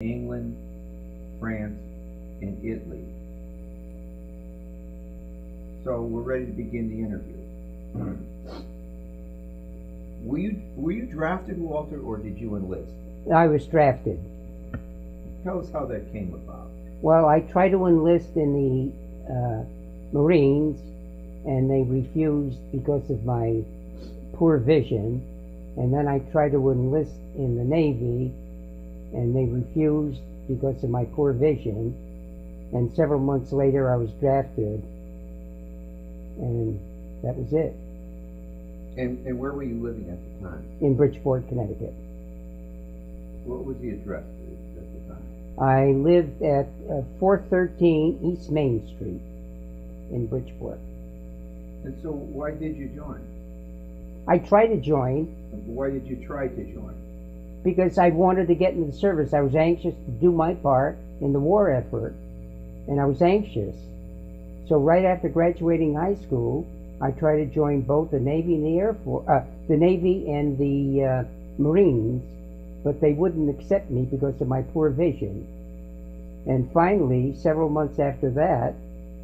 England, France, and Italy. So we're ready to begin the interview. Were you drafted, Walter, or did you enlist? I was drafted. Tell us how that came about. Well, I tried to enlist in the Marines, and they refused because of my poor vision. And then I tried to enlist in the Navy, and they refused because of my poor vision. And several months later, I was drafted, and that was it. And where were you living at the time? In Bridgeport, Connecticut. What was the address at the time? I lived at 413 East Main Street in Bridgeport. And so why did you join? I tried to join Why did you try to join? because I wanted to get into the service. I was anxious to do my part in the war effort, and I was anxious. So right after graduating high school, I tried to join both the Navy and the Air Force, the Navy and the Marines, but they wouldn't accept me because of my poor vision. And finally, several months after that,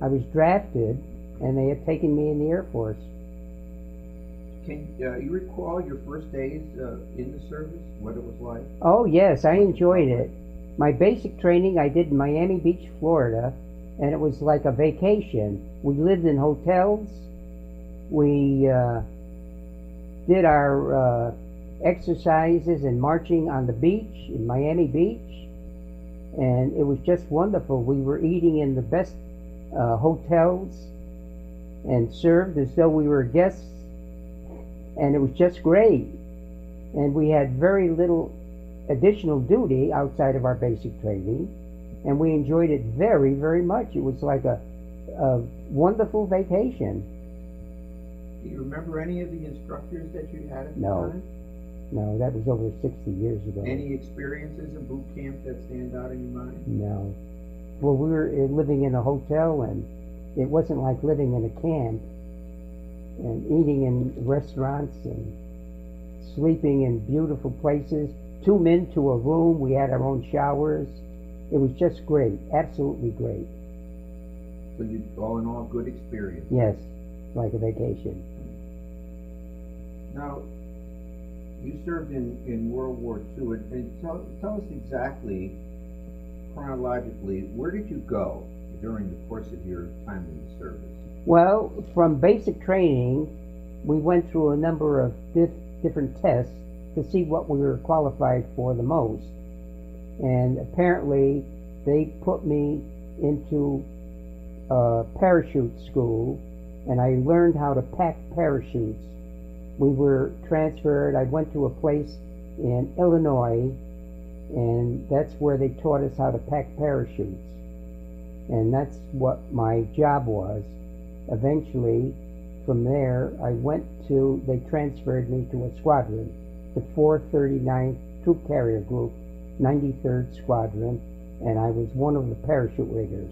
I was drafted, and they had taken me in the Air Force. Can you recall your first days in the service, what it was like? Oh yes, I enjoyed it. My basic training I did in Miami Beach, Florida, and it was like a vacation. We lived in hotels. We did our exercises and marching on the beach in Miami Beach, and it was just wonderful. We were eating in the best hotels and served as though we were guests, and it was just great. And we had very little additional duty outside of our basic training, and we enjoyed it very, very much. It was like a wonderful vacation. Do you remember any of the instructors that you had at the No. time? No, that was over 60 years ago. Any experiences in boot camp that stand out in your mind? No. Well, we were living in a hotel, and it wasn't like living in a camp, and eating in restaurants and sleeping in beautiful places. 2 men to a room. We had our own showers. It was just great, absolutely great. So you, all in all, good experience. Yes, like a vacation. Now, you served in World War II, and tell us exactly, chronologically, where did you go during the course of your time in the service? Well, from basic training, we went through a number of different tests to see what we were qualified for the most. And apparently, they put me into parachute school, and I learned how to pack parachutes. We were transferred. I went to a place in Illinois, and that's where they taught us how to pack parachutes. And that's what my job was. Eventually, from there, they transferred me to a squadron, the 439th Troop Carrier Group, 93rd Squadron, and I was one of the parachute riggers.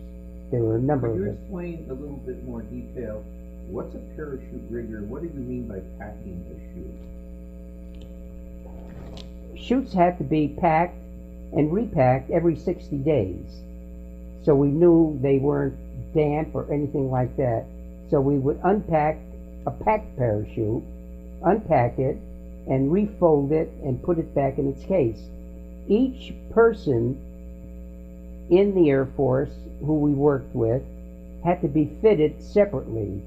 There were a number of us. Could you explain a little bit more detail? What's a parachute rigger? What do you mean by packing a chute? Chutes had to be packed and repacked every 60 days. So we knew they weren't damp or anything like that. So we would unpack a packed parachute, unpack it, and refold it and put it back in its case. Each person in the Air Force who we worked with had to be fitted separately.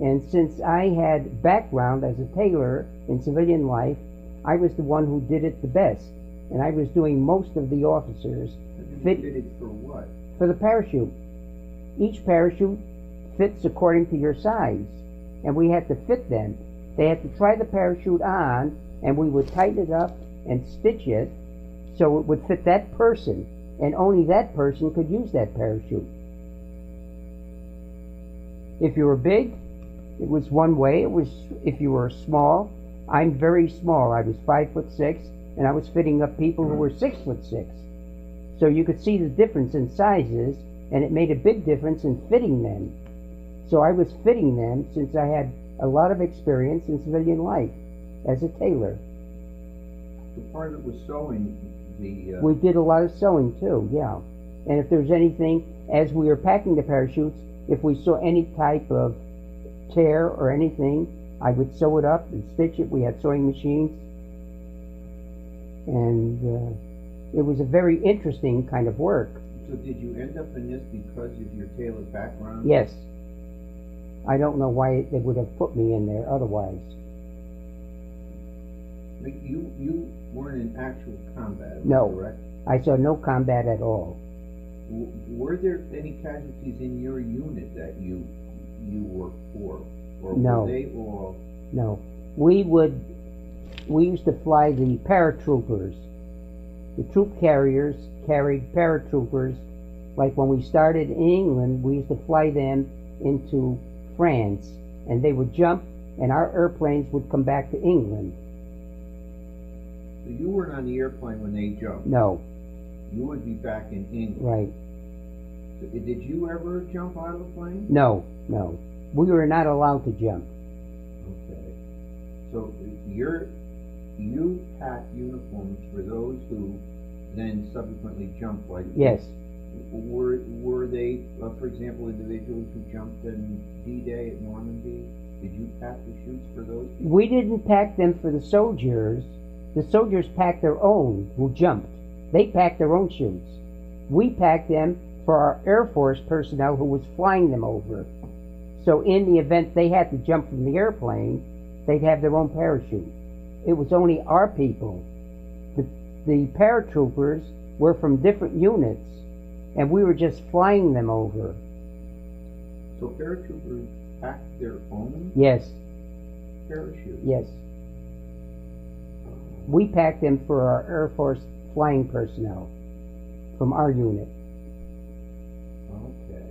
And since I had background as a tailor in civilian life, I was the one who did it the best. And I was doing most of the officers. Fitted for what? For the parachute. Each parachute fits according to your size, and we had to fit them. They had to try the parachute on, and we would tighten it up and stitch it so it would fit that person, and only that person could use that parachute. If you were big, it was one way. It was if you were small. I'm very small. I was 5'6", and I was fitting up people who were 6'6". So you could see the difference in sizes, and it made a big difference in fitting them. So I was fitting them since I had a lot of experience in civilian life as a tailor. The part of it was sewing. the, We did a lot of sewing too, yeah. And if there's anything, as we were packing the parachutes, if we saw any type of tear or anything, I would sew it up and stitch it. We had sewing machines. And it was a very interesting kind of work. so did you end up in this because of your tailor background? Yes. I don't know why they would have put me in there otherwise. But you weren't in actual combat, No. correct? I saw no combat at all. Were there any casualties in your unit that you worked for? Or No. were they all? No. We used to fly the paratroopers. The troop carriers carried paratroopers. Like when we started in England, we used to fly them into France, and they would jump, and our airplanes would come back to England. So you weren't on the airplane when they jumped? No. You would be back in England? Right. So, did you ever jump out of the plane? No, no. We were not allowed to jump. Okay. So you packed uniforms for those who then subsequently jumped, like? Yes. Were they, for example, individuals who jumped in D-Day at Normandy? Did you pack the chutes for those people? We didn't pack them for the soldiers. The soldiers packed their own who jumped. They packed their own chutes. We packed them for our Air Force personnel who was flying them over. So in the event they had to jump from the airplane, they'd have their own parachute. It was only our people. The paratroopers were from different units, and we were just flying them over. So paratroopers packed their own Yes, parachute? yes. We packed them for our Air Force flying personnel from our unit. Okay.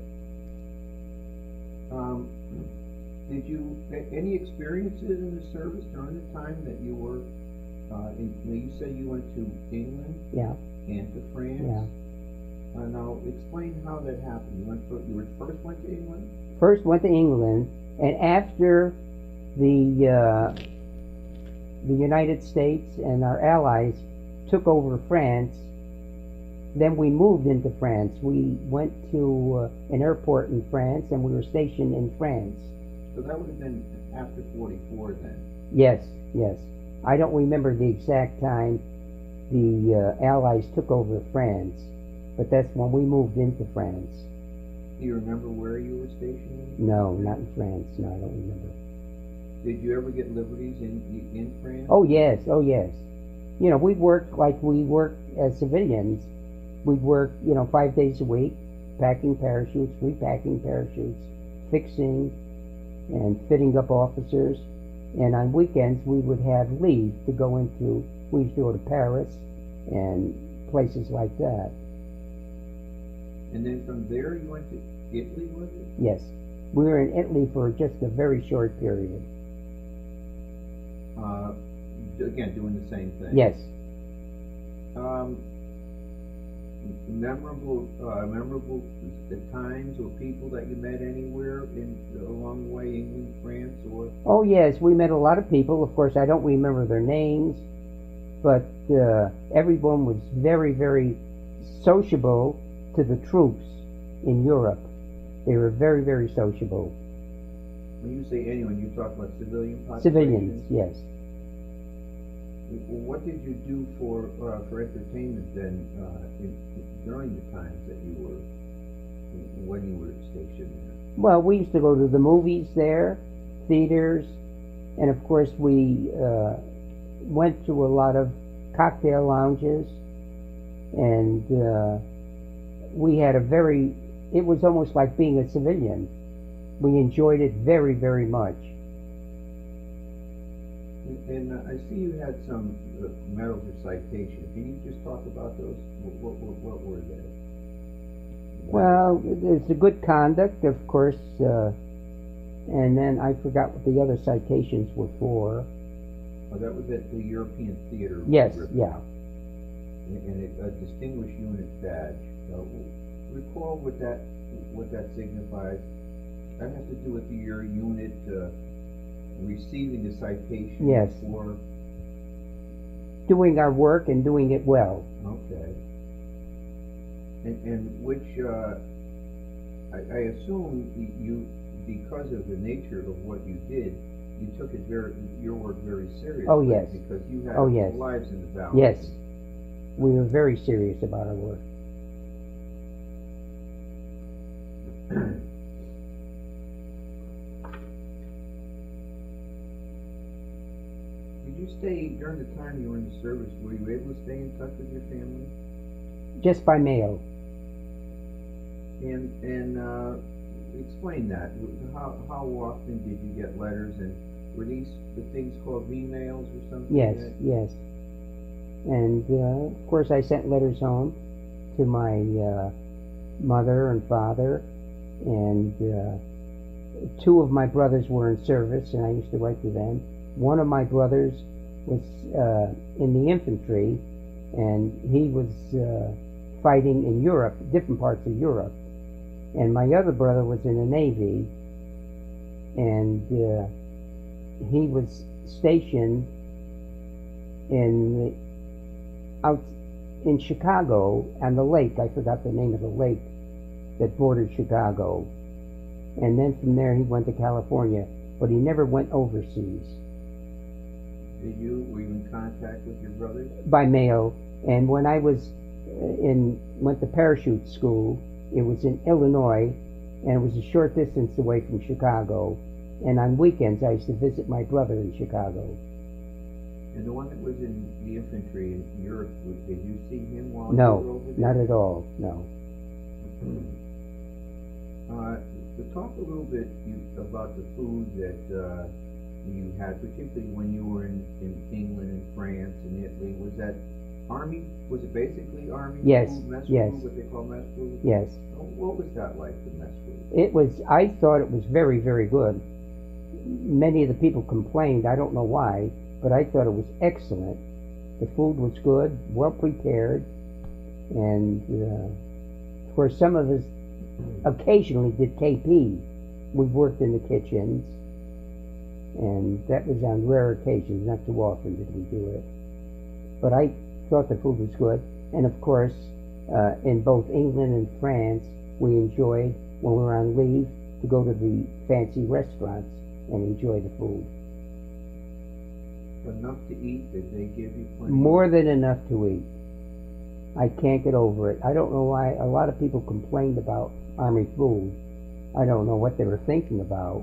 Did you any experiences in the service during the time that you were you said you went to England? Yeah. And to France? Yeah. Now explain how that happened. You first went to England? First went to England, and after the United States and our allies took over France, then we moved into France. We went to an airport in France, and we were stationed in France. So that would have been after 44 then? Yes, yes. I don't remember the exact time the Allies took over France, but that's when we moved into France. Do you remember where you were stationed? No, not in France. No, I don't remember. Did you ever get liberties in France? Oh, yes. Oh, yes. You know, we worked like we worked as civilians. We'd work, 5 days a week, packing parachutes, repacking parachutes, fixing and fitting up officers. And on weekends, we would have leave to go into, we used to go to Paris and places like that. And then from there you went to Italy, was it? Yes. We were in Italy for just a very short period. Again, doing the same thing? Yes. Memorable times or people that you met anywhere along the way, England, France, or? Oh, yes, we met a lot of people. Of course, I don't remember their names, but everyone was very, very sociable to the troops in Europe. They were very, very sociable. When you say anyone, you talk about civilian populations? Civilians, yes. What did you do for entertainment then during the times that you were when you were stationed there? Well, we used to go to the movies there, theaters, and of course we went to a lot of cocktail lounges, and we had it was almost like being a civilian. We enjoyed it very, very much. And I see you had some medals or citations. Can you just talk about those? What were they? Well, it's a good conduct, of course, and then I forgot what the other citations were for. Oh, that was at the European Theater. Yes, Ribbon. yeah. And a distinguished unit badge. Recall what that signifies. That has to do with your unit receiving a citation Yes. for doing our work and doing it well. Okay. And which, I assume you, because of the nature of what you did, you took it your work very seriously. Oh, yes. Because you had Oh, yes. lives in the balance. Yes, we were very serious about our work. Did you stay, during the time you were in the service, were you able to stay in touch with your family? Just by mail. And explain that. How often did you get letters, and were these the things called emails or something? Yes, yes. And of course I sent letters home to my mother and father, and two of my brothers were in service, and I used to write to them. One of my brothers was in the infantry, and he was fighting in Europe, different parts of Europe. And my other brother was in the Navy, and he was stationed out in Chicago on the lake. I forgot the name of the lake that bordered Chicago. And then from there he went to California, but he never went overseas. Were you in contact with your brothers? By mail. And when I was went to parachute school, it was in Illinois, and it was a short distance away from Chicago. And on weekends I used to visit my brother in Chicago. And the one that was in the infantry in Europe, did you see him while No, you were over there? not at all, no. To talk a little bit about the food that you had, particularly when you were in England and France and Italy, was that Army? Was it basically Army Yes, food, mess yes. food, what they call mess food? Yes. What was that like, the mess food? I thought it was very, very good. Many of the people complained, I don't know why, but I thought it was excellent. The food was good, well prepared, and of course some of us occasionally did KP. We worked in the kitchens, and that was on rare occasions, not too often did we do it. But I thought the food was good, and of course in both England and France we enjoyed, when we were on leave, to go to the fancy restaurants and enjoy the food. Enough to eat? Did they give you plenty? More than enough to eat. I can't get over it. I don't know why a lot of people complained about Army food. I don't know what they were thinking about,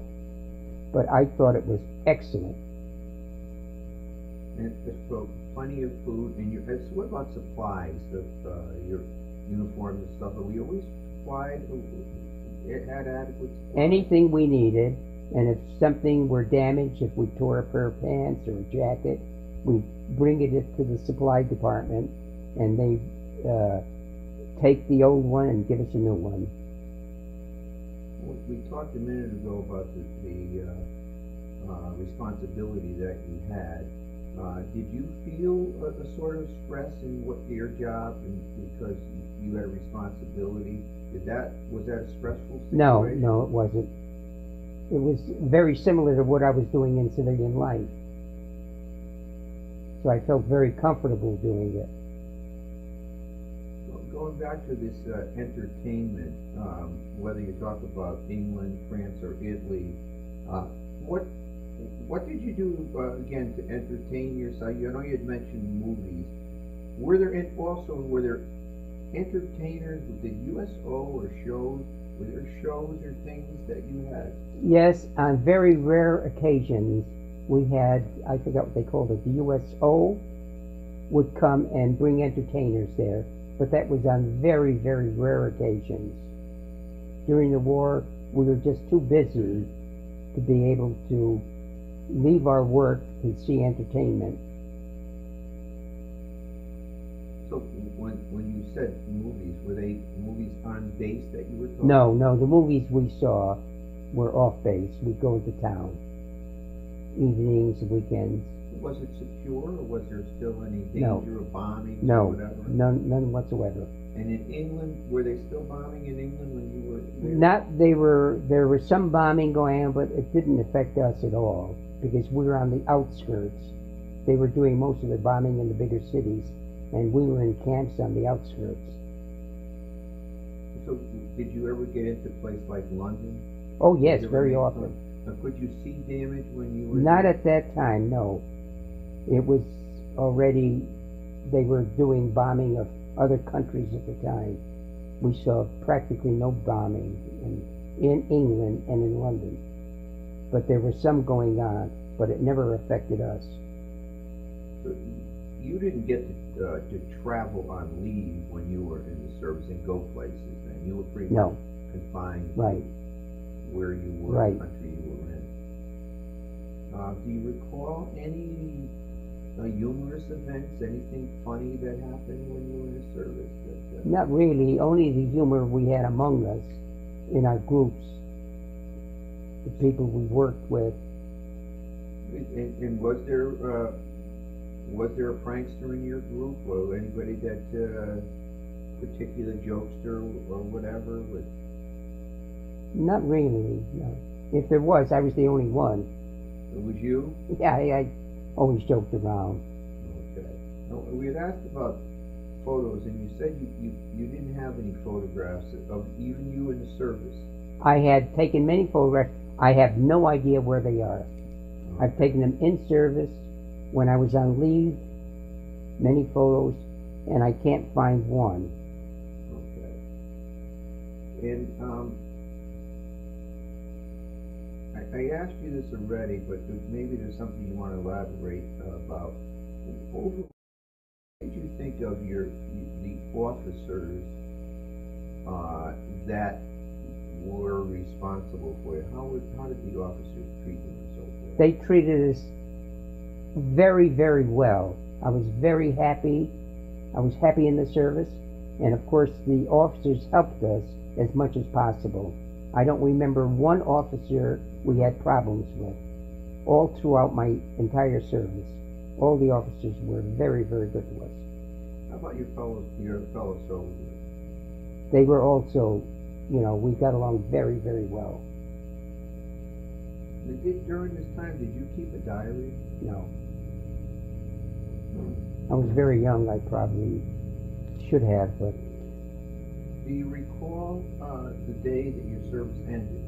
but I thought it was excellent. And so plenty of food, and so what about supplies of your uniforms and stuff? Are we always supplied? Had adequate supplies? Anything we needed, and if something were damaged, if we tore a pair of pants or a jacket, we'd bring it to the supply department, and they take the old one and give us a new one. We talked a minute ago about the responsibility that you had. Did you feel a sort of stress in your job, and because you had a responsibility? Was that a stressful situation? No, it wasn't. It was very similar to what I was doing in civilian life. So I felt very comfortable doing it. Going back to this entertainment, whether you talk about England, France, or Italy, what did you do again to entertain yourself? I know you had mentioned movies. Were there entertainers? Did USO or shows? Were there shows or things that you had? Yes, on very rare occasions we had, I forgot what they called it, the USO would come and bring entertainers there, but that was on very, very rare occasions. During the war, we were just too busy to be able to leave our work to see entertainment. So when you said movies, were they movies on base that you were talking No, the movies we saw were off base. We'd go into town, evenings, weekends. Was it secure, or was there still any danger of bombing or No, whatever? none whatsoever. And in England, were they still bombing in England when you were there? There was some bombing going on, but it didn't affect us at all, because we were on the outskirts. they were doing most of the bombing in the bigger cities, and we were in camps on the outskirts. So, did you ever get into a place like London? Oh yes, Did you ever very make often. could you see damage when you were Not there? at that time, no. It was already, they were doing bombing of other countries at the time. We saw practically no bombing in England and in London. But there was some going on, but it never affected us. So you didn't get to travel on leave when you were in the service and go places then. You were pretty No. much confined Right. to where you were, Right. the country you were in. Do you recall any humorous events, anything funny that happened when you were in the service? Not really, only the humor we had among us in our groups, the people we worked with. And was there a prankster in your group, or anybody that particular jokester or whatever? Not really, no. If there was, I was the only one. It was you? Yeah, I always joked around. Okay. Now, we had asked about photos, and you said you didn't have any photographs of even you in the service. I had taken many photographs. I have no idea where they are. I've taken them in service, when I was on leave, many photos, and I can't find one. Okay. And I asked you this already, but maybe there's something you want to elaborate about. What did you think of the officers that were responsible for it? How did the officers treat them and so forth? They treated us very, very well. I was very happy. I was happy in the service, and of course the officers helped us as much as possible. I don't remember one officer we had problems with, all throughout my entire service. All the officers were very, very good to us. How about your fellow soldiers? They were also, we got along very, very well. During this time, did you keep a diary? No. I was very young, I probably should have, but Do you recall the day that your service ended?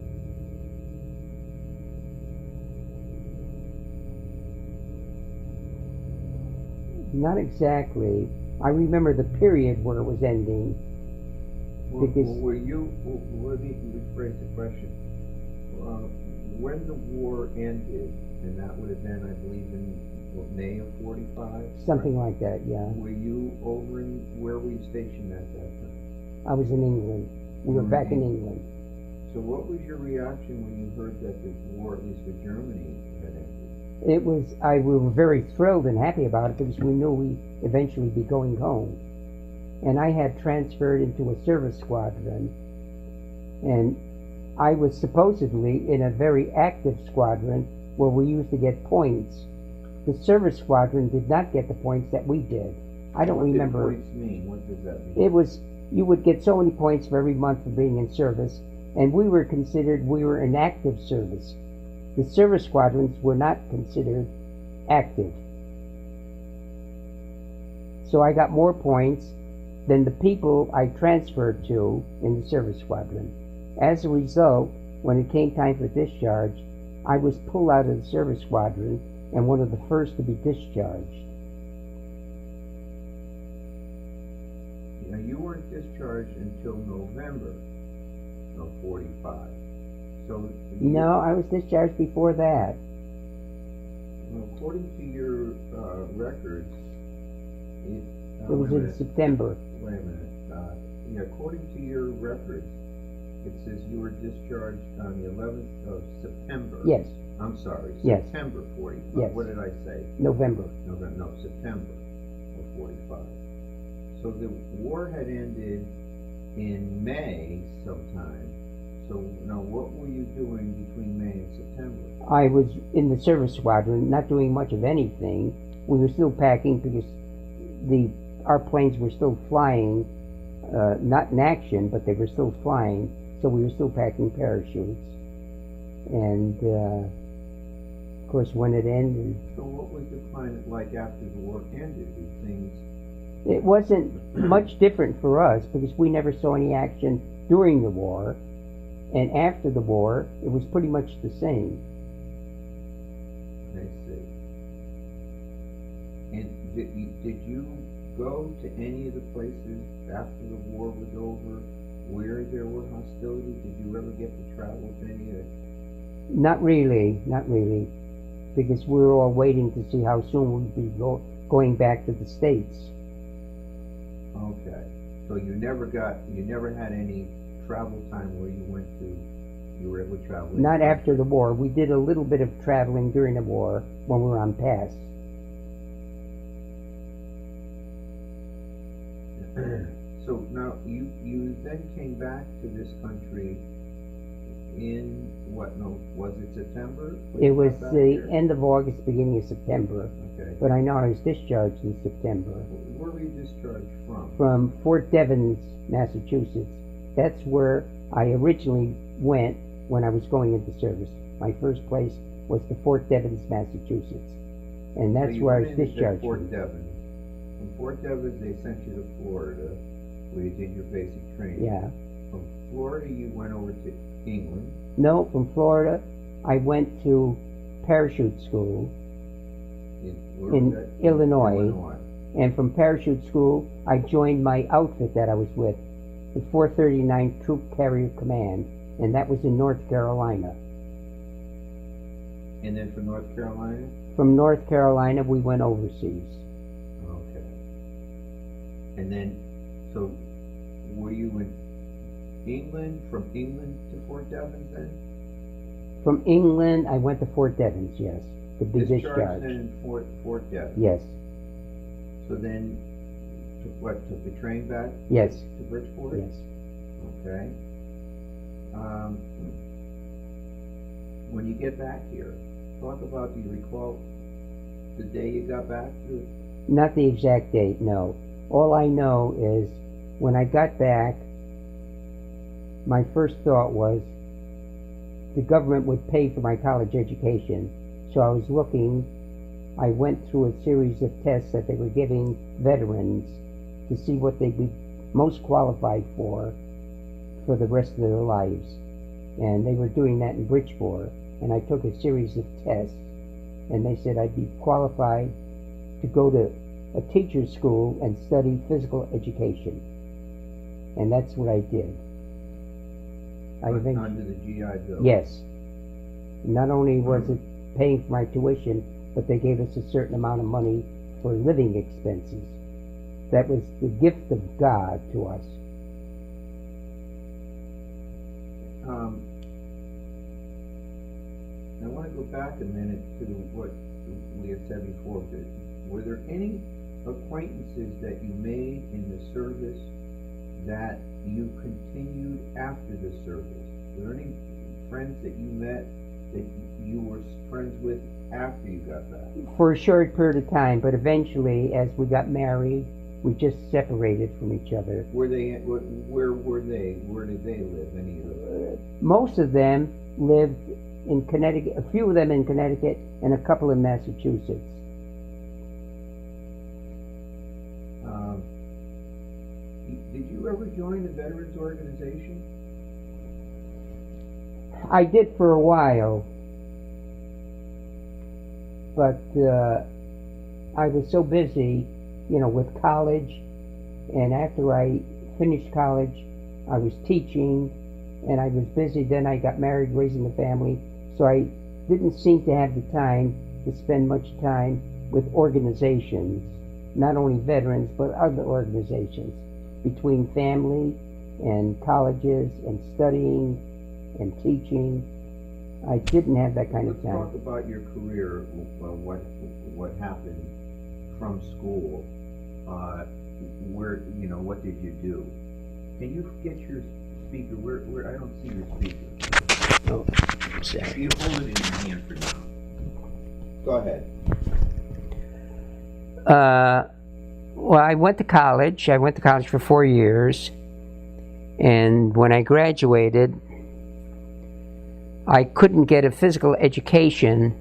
not exactly. I remember the period where it was ending. Let Because- me rephrase the question. When the war ended, and that would have been, I believe, in May of 45? Something like that, yeah. Were you where were you stationed at that time? I was in England. We were back in England. So what was your reaction when you heard that the war, at least with Germany, had ended? We were very thrilled and happy about it because we knew we'd eventually be going home. And I had transferred into a service squadron, and I was supposedly in a very active squadron where we used to get points. The service squadron did not get the points that we did. I don't remember. What did points mean? What does that mean? It was, you would get so many points for every month for being in service, and we were in active service. The service squadrons were not considered active. So I got more points than the people I transferred to in the service squadron. As a result, when it came time for discharge, I was pulled out of the service squadron and one of the first to be discharged. Now, you weren't discharged until November of 45. So No, I was discharged before that. according to your records, It was in September. Wait a minute. According to your records, it says you were discharged on the 11th of September. Yes, I'm sorry, Yes. September 45. Yes. What did I say? November. No, September of 45. So the war had ended in May sometime. So now what were you doing between May and September? I was in the service squadron, not doing much of anything. We were still packing because our planes were still flying, not in action, but they were still flying. So we were still packing parachutes. And Of course, when it ended, So what was the climate like after the war ended? Did things... it wasn't much different for us because we never saw any action during the war. And after the war, it was pretty much the same. I see. And did you go to any of the places after the war was over where there were hostilities? Did you ever get to travel to any of it? Not really, because we were all waiting to see how soon we'd be going back to the States. Okay. So you never had any travel time where you were able to travel? Not after the war. We did a little bit of traveling during the war when we were on pass. So now you then came back to this country in was it September? It was the end of August, beginning of September. Okay. But I know I was discharged in September. Where were you discharged from? From Fort Devens, Massachusetts. That's where I originally went when I was going into service. My first place was to Fort Devens, Massachusetts. And that's So where I you was went into discharged Fort from. Devens. From Fort Devens, they sent you to Florida, where you did your basic training. Yeah. From Florida, you went over to England. No, from Florida, I went to parachute school Where in was that? Illinois. And from parachute school, I joined my outfit that I was with, the 439th Troop Carrier Command, and that was in North Carolina. And then from North Carolina? From North Carolina, we went overseas. Okay. And then, so were you in England, from England to Fort Devens then? From England, I went to Fort Devens, yes, to be discharged. in Fort Devens? Yes, So then, took the train back yes, to Bridgeport? yes. Okay. When you get back here, talk about, do you recall the day you got back to? Not the exact date, no. All I know is when I got back, my first thought was the government would pay for my college education. So I was looking, I went through a series of tests that they were giving veterans to see what they'd be most qualified for the rest of their lives. And they were doing that in Bridgeport. And I took a series of tests, and they said I'd be qualified to go to a teacher's school and study physical education. And that's what I did. Under the GI Bill? Yes. Not only was it paying for my tuition, but they gave us a certain amount of money for living expenses. That was the gift of God to us. I want to go back a minute to what we had said before. Were there any acquaintances that you made in the service that you continued after the service? Were there any friends that you met that you were friends with after you got back? For a short period of time, but eventually, as we got married, we just separated from each other. Where were they? Where did they live? Any of them? Most of them lived in Connecticut, a few of them in Connecticut, and a couple in Massachusetts. Did you ever join a veterans organization? I did for a while, but I was so busy, with college, and after I finished college, I was teaching, and I was busy. Then I got married, raising a family, so I didn't seem to have the time to spend much time with organizations, not only veterans, but other organizations, between family and colleges and studying and teaching. I didn't have that kind of time. Let's talk about your career, what happened from school, what did you do? Can you get your speaker, where I don't see your speaker. Oh, sorry. You hold it in your hand for now. Go ahead. Well, I went to college. I went to college for 4 years. And when I graduated, I couldn't get a physical education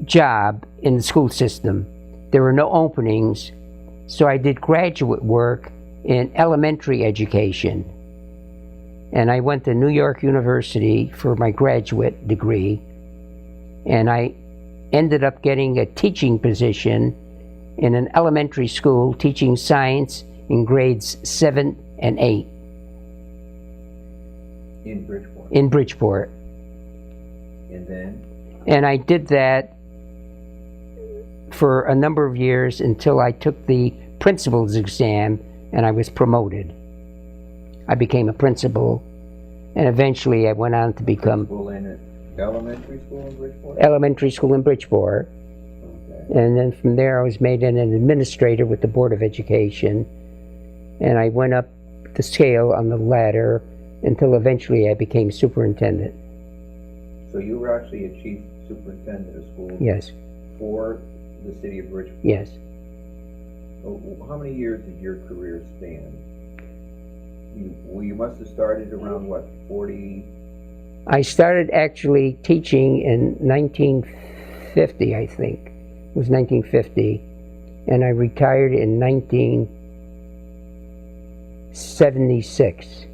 job in the school system. There were no openings, so I did graduate work in elementary education. And I went to New York University for my graduate degree, and I ended up getting a teaching position in an elementary school teaching science in grades 7 and 8. In Bridgeport? In Bridgeport. And then? And I did that for a number of years until I took the principal's exam and I was promoted. I became a principal, and eventually I went on to become Principal in an elementary school in Bridgeport? Elementary school in Bridgeport. Okay. And then from there I was made an administrator with the Board of Education, and I went up the scale on the ladder until eventually I became superintendent. So you were actually a chief superintendent of schools? Yes. For the city of Bridgeport? Yes. How many years did your career span? You must have started around, what, 40? I started actually teaching in 1950, I think. It was 1950. And I retired in 1976.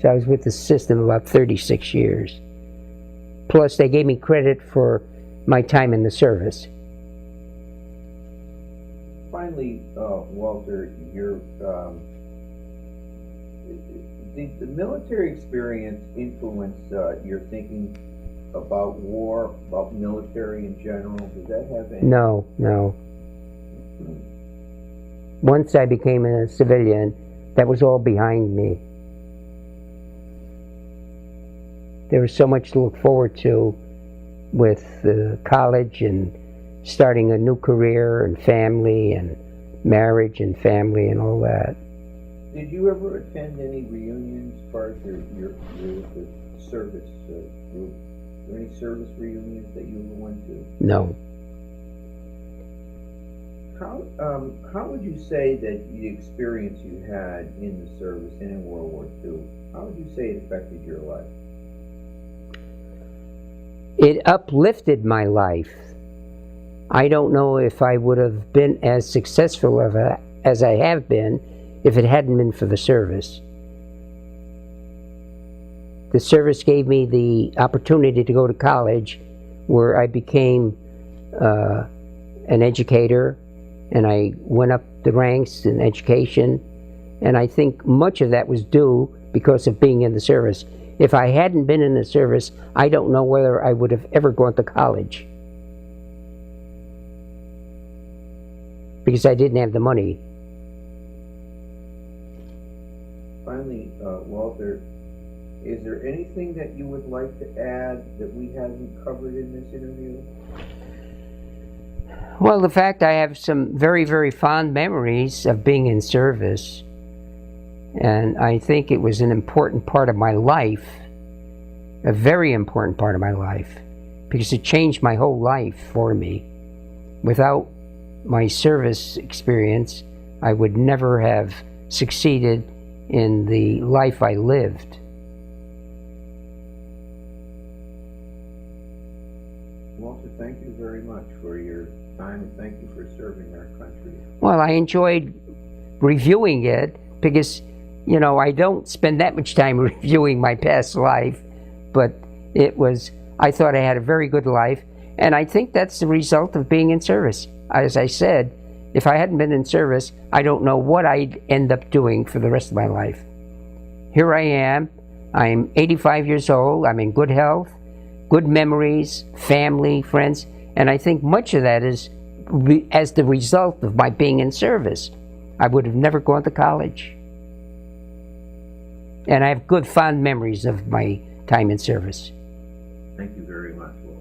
So I was with the system about 36 years. Plus, they gave me credit for my time in the service. Finally, Walter, the military experience influenced your thinking about war, about military in general? Does that have any? No. Once I became a civilian, that was all behind me. There was so much to look forward to with college and starting a new career and family and marriage and family and all that. Did you ever attend any reunions as far as your service group? Were there any service reunions that you ever went to? No. How would you say that the experience you had in the service and in World War II, how would you say it affected your life? It uplifted my life. I don't know if I would have been as successful as I have been if it hadn't been for the service. The service gave me the opportunity to go to college, where I became an educator, and I went up the ranks in education, and I think much of that was due because of being in the service. If I hadn't been in the service, I don't know whether I would have ever gone to college, because I didn't have the money. Finally, Walter, is there anything that you would like to add that we haven't covered in this interview? Well, the fact I have some very, very fond memories of being in service, and I think it was an important part of my life, a very important part of my life, because it changed my whole life for me. Without my service experience, I would never have succeeded in the life I lived. Walter, thank you very much for your time, and thank you for serving our country. Well, I enjoyed reviewing it because, you know, I don't spend that much time reviewing my past life, but I thought I had a very good life, and I think that's the result of being in service. As I said, if I hadn't been in service, I don't know what I'd end up doing for the rest of my life. Here I am. I'm 85 years old. I'm in good health, good memories, family, friends, and I think much of that is as the result of my being in service. I would have never gone to college. And I have good, fond memories of my time in service. Thank you very much, Walter.